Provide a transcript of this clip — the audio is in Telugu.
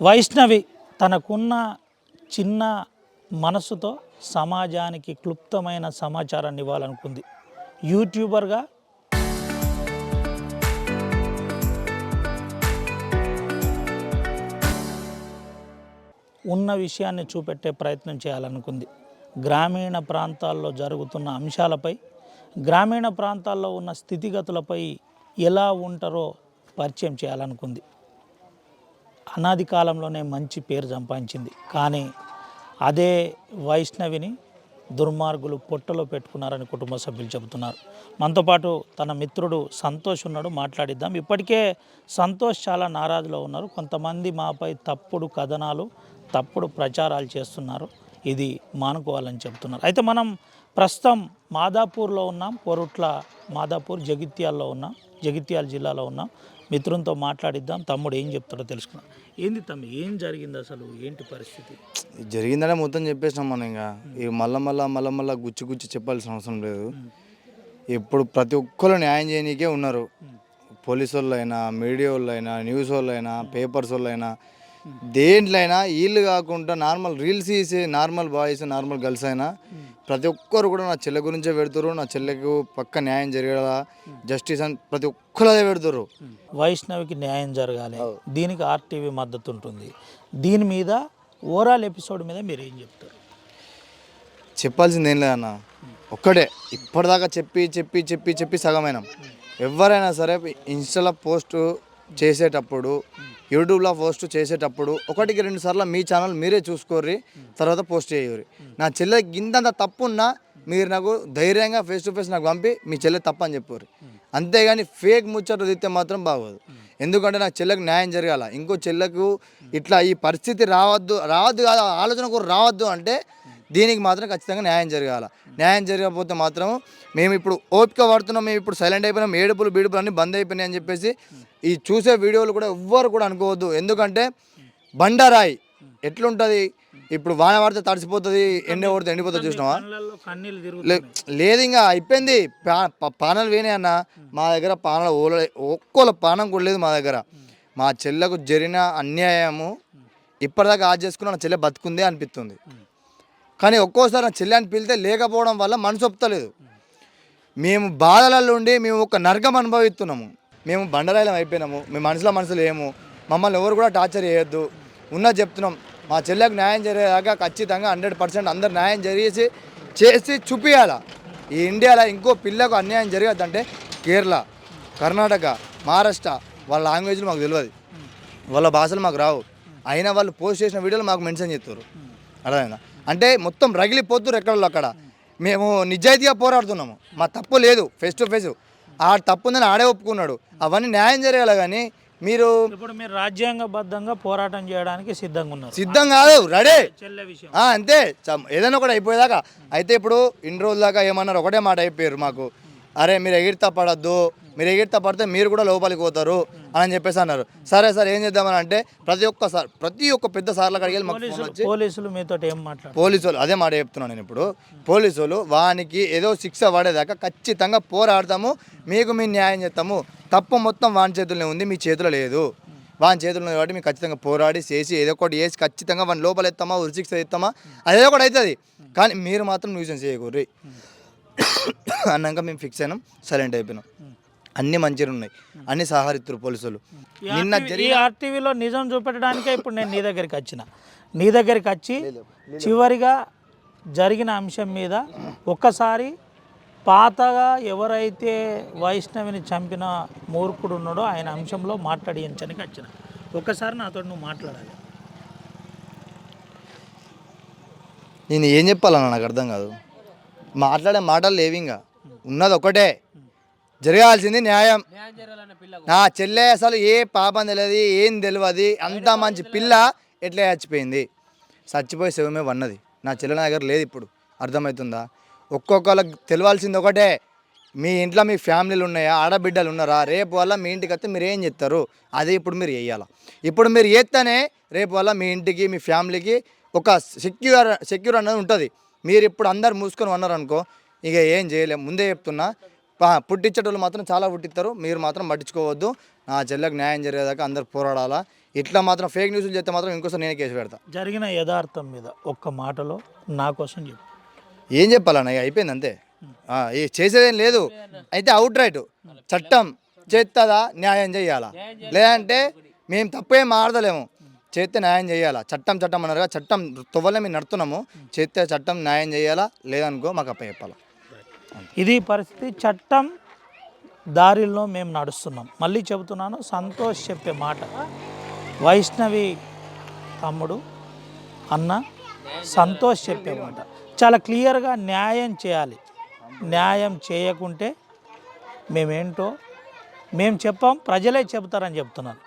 వైష్ణవి తనకున్న చిన్న మనసుతో సమాజానికి క్లుప్తమైన సమాచారాన్ని ఇవ్వాలనుకుంది. యూట్యూబర్గా ఉన్న విషయాన్ని చూపెట్టే ప్రయత్నం చేయాలనుకుంది. గ్రామీణ ప్రాంతాల్లో జరుగుతున్న అంశాలపై, గ్రామీణ ప్రాంతాల్లో ఉన్న స్థితిగతులపై ఎలా ఉంటారో పరిచయం చేయాలనుకుంది. అనాది కాలంలోనే మంచి పేరు సంపాదించింది. కానీ అదే వైష్ణవిని దుర్మార్గులు పొట్టలో పెట్టుకున్నారని కుటుంబ సభ్యులు చెబుతున్నారు. మనతో పాటు తన మిత్రుడు సంతోష్ ఉన్నాడు, మాట్లాడిద్దాం. ఇప్పటికే సంతోష్ చాలా నారాజులో ఉన్నారు. కొంతమంది మాపై తప్పుడు కథనాలు, తప్పుడు ప్రచారాలు చేస్తున్నారు, ఇది మానుకోవాలని చెబుతున్నారు. అయితే మనం ప్రస్తుతం మాదాపూర్లో ఉన్నాం, కోరుట్ల మాదాపూర్ జగిత్యాల్లో ఉన్నాం, జగిత్యాల జిల్లాలో ఉన్నాం. మిత్రునితో మాట్లాడిద్దాం, తమ్ముడు ఏం చెప్తాడో తెలుసుకున్నాం. ఏంది తమ్మి, ఏం జరిగింది అసలు, ఏంటి పరిస్థితి? జరిగిందనే మొత్తం చెప్పేసినాం మనం. ఇంకా ఇక మళ్ళా గుచ్చి చెప్పాల్సిన అవసరం లేదు. ఇప్పుడు ప్రతి ఒక్కరు న్యాయం చేయనీకే ఉన్నారు. పోలీసు వాళ్ళు అయినా, మీడియా వాళ్ళు అయినా, న్యూస్ వాళ్ళు అయినా, పేపర్స్ వాళ్ళు అయినా, దేంట్లో అయినా వీళ్ళు కాకుండా నార్మల్ రీల్స్ తీసే నార్మల్ బాయ్స్, నార్మల్ గర్ల్స్ అయినా ప్రతి ఒక్కరు కూడా నా చెల్లె గురించే పెడుతురు. నా చెల్లెకు పక్క న్యాయం జరిగేలా, జస్టిస్ అని ప్రతి ఒక్కరు అదే పెడుతురు. వైష్ణవికి న్యాయం జరగాలి, దీనికి ఆర్టీవీ మద్దతు ఉంటుంది. దీని మీద ఓవరాల్ ఎపిసోడ్ మీద మీరు ఏం చెప్తారు? చెప్పాల్సింది ఏం లేదన్న, ఒక్కడే ఇప్పటిదాకా చెప్పి సగమైనాం. ఎవరైనా సరే ఇన్స్టాలో పోస్ట్ చేసేటప్పుడు, యూట్యూబ్లో పోస్ట్ చేసేటప్పుడు 1-2 సార్లు మీ ఛానల్ మీరే చూసుకోర్రి, తర్వాత పోస్ట్ చేయరు. నా చెల్లె గింతంత తప్పున్నా మీరు నాకు ధైర్యంగా ఫేస్ టు ఫేస్ నాకు పంపి మీ చెల్లె తప్పు అని చెప్పారు. అంతేగాని ఫేక్ ముచ్చట్లు తీస్తే మాత్రం బాగోదు. ఎందుకంటే నాకు చెల్లెకు న్యాయం జరగాల, ఇంకో చెల్లెకు ఇట్లా ఈ పరిస్థితి రావద్దు కాదు, ఆలోచన కూడా రావద్దు అంటే దీనికి మాత్రం ఖచ్చితంగా న్యాయం జరగాల. న్యాయం జరగకపోతే మాత్రం మేము ఇప్పుడు ఓపిక పడుతున్నాం, మేము ఇప్పుడు సైలెంట్ అయిపోయినాం, ఏడుపులు బీడుపులు అన్నీ బంద్ అయిపోయినాయి అని చెప్పేసి ఈ చూసే వీడియోలు కూడా ఎవ్వరు కూడా అనుకోవద్దు. ఎందుకంటే బండరాయి ఎట్లుంటుంది, ఇప్పుడు వాన పడితే తడిసిపోతుంది, ఎండ పడితే ఎండిపోతుంది, చూసినావా? లేదు, ఇంకా అయిపోయింది. పానాలు వేనే అన్న, మా దగ్గర పానాలు ఒక్కోల పానం కూడా లేదు మా దగ్గర. మా చెల్లెకు జరిగిన అన్యాయము ఇప్పటిదాకా ఆజ్ చేసుకుని నా చెల్లె బతుకుందే అనిపిస్తుంది. కానీ ఒక్కోసారి నా చెల్లె అని పిలితే లేకపోవడం వల్ల మనసు ఒప్పుతలేదు. మేము బాధలలో ఉండి మేము ఒక నరకం అనుభవిస్తున్నాము. మేము బండరాయిలం అయిపోయినాము, మేము మనసులో లేము. మమ్మల్ని ఎవరు కూడా టార్చర్ చేయొద్దు, ఉన్నది చెప్తున్నాం. మా చెల్లెకు న్యాయం జరిగేదాకా ఖచ్చితంగా 100% అందరు న్యాయం చేసి చూపించాల. ఈ ఇండియాలో ఇంకో పిల్లకు అన్యాయం జరగద్దంటే కేరళ, కర్ణాటక, మహారాష్ట్ర వాళ్ళ లాంగ్వేజ్లు మాకు తెలియదు, వాళ్ళ భాషలు మాకు రావు, అయినా వాళ్ళు పోస్ట్ చేసిన వీడియోలు మాకు మెన్షన్ చేస్తారు. అర్థమైందా? అంటే మొత్తం రగిలిపోతున్నారు ఎక్కడో అక్కడ. మేము నిజాయితీగా పోరాడుతున్నాము, మా తప్పు లేదు, ఫేస్ టు ఫేస్ ఆ తప్పు ఉందని ఆడే ఒప్పుకున్నాడు. అవన్నీ న్యాయం జరగాలి. కానీ మీరు రాజ్యాంగబద్ధంగా పోరాటం చేయడానికి సిద్ధం కాదు, రెడీ అంతే, ఏదైనా ఒకటి అయిపోయేదాకా. అయితే ఇప్పుడు ఇన్ని రోజుల దాకా ఏమన్నారు, ఒకటే మాట అయిపోయారు మాకు, అరే మీరు ఎగిరితా పడద్దు, మీరు ఎగిరితా పడితే మీరు కూడా లోపలికి పోతారు అని చెప్పేసి అన్నారు. సరే సార్ ఏం చేద్దామని అంటే ప్రతి ఒక్క పెద్ద సార్లకు అడిగి పోలీసులు మీతో ఏం మాట్లాడారు? పోలీసులు అదే మాట చెప్తున్నాను నేను. ఇప్పుడు పోలీసులు వానికి ఏదో శిక్ష పడేదాకా ఖచ్చితంగా పోరాడతాము, మీకు మీ న్యాయం చేస్తాము. తప్పు మొత్తం వాని చేతుల్లోనే ఉంది, మీ చేతిలో లేదు. వాని చేతుల్లో కాబట్టి మేము ఖచ్చితంగా పోరాడి చేసి ఏదో ఒకటి వేసి ఖచ్చితంగా వాని లోపల ఎత్తామా, ఉరిశిక్ష ఎత్తామా, అదే ఒకటి అవుతుంది. కానీ మీరు మాత్రం న్యూసెన్స్ చేయకూర్రి అన్నాక మేము ఫిక్స్ అయినాం, సైలెంట్ అయిపోయినాం. అన్ని మంచిగా ఉన్నాయి, అన్ని సహకరిస్తారు పోలీసులు. నిన్న ఆర్టీవీలో నిజం చూపెట్టడానికే ఇప్పుడు నేను నీ దగ్గరికి వచ్చి చివరిగా జరిగిన అంశం మీద ఒక్కసారి పాతగా ఎవరైతే వైష్ణవిని చంపిన మూర్ఖుడు ఉన్నాడో ఆయన అంశంలో మాట్లాడించడానికి వచ్చిన. ఒక్కసారి నాతో నువ్వు మాట్లాడాలి. నేను ఏం చెప్పాలన్నా నాకు అర్థం కాదు. మాట్లాడే మాటలు లేవు, ఇంకా ఉన్నది ఒకటే, జరగాల్సింది న్యాయం. నా చెల్లె అసలు ఏ పాపం తెలియదు, ఏం తెలియదు, అంత మంచి పిల్ల ఎట్లా చచ్చిపోయి శవమే వన్నది. నా చెల్లె నా దగ్గర లేదు. ఇప్పుడు అర్థమవుతుందా? ఒక్కొక్కరికి తెలియాల్సింది ఒకటే, మీ ఇంట్లో మీ ఫ్యామిలీలు ఉన్నాయా, ఆడబిడ్డలు ఉన్నారా, రేపు వల్ల మీ ఇంటికి వస్తే మీరు ఏం చేస్తారు, అదే ఇప్పుడు మీరు చేయాలి. ఇప్పుడు మీరు చేస్తేనే రేపు వల్ల మీ ఇంటికి మీ ఫ్యామిలీకి ఒక సెక్యూర్ అన్నది ఉంటుంది. మీరు ఇప్పుడు అందరు మూసుకొని ఉన్నారనుకో, ఇక ఏం చేయలేము. ముందే చెప్తున్నా, పుట్టించేటోళ్ళు మాత్రం చాలా పుట్టిస్తారు, మీరు మాత్రం పట్టించుకోవద్దు. నా చెల్లెకు న్యాయం జరిగేదాకా అందరు పోరాడాలా. ఇట్లా మాత్రం ఫేక్ న్యూస్లు చేస్తే మాత్రం ఇంకోసారి నేనే కేసు పెడతా. జరిగిన యథార్థం మీద ఒక్క మాటలో నా కోసం చెప్పు. ఏం చెప్పాలన్న, ఇక అయిపోయింది అంతే. చేసేదేం లేదు. అయితే అవుట్ రైట్ చట్టం చేస్తుందా న్యాయం చేయాలా, లేదంటే మేము తప్పేం మారదలేము, చేస్తే న్యాయం చేయాలా. చట్టం చట్టం అన్నారుగా, చట్టం తొవ్వలే మేము నడుతున్నాము, చేస్తే చట్టం న్యాయం చేయాలా, లేదనుకో మాకు అప్ప చెప్పాలా. ఇది పరిస్థితి. చట్టం దారిలో మేము నడుస్తున్నాం. మళ్ళీ చెబుతున్నాను, సంతోష్ చెప్పే మాట, వైష్ణవి తమ్ముడు అన్న సంతోష్ చెప్పే మాట చాలా క్లియర్గా న్యాయం చేయాలి. న్యాయం చేయకుంటే మేమేంటో మేము చెప్పాం, ప్రజలే చెబుతారని చెప్తున్నాను.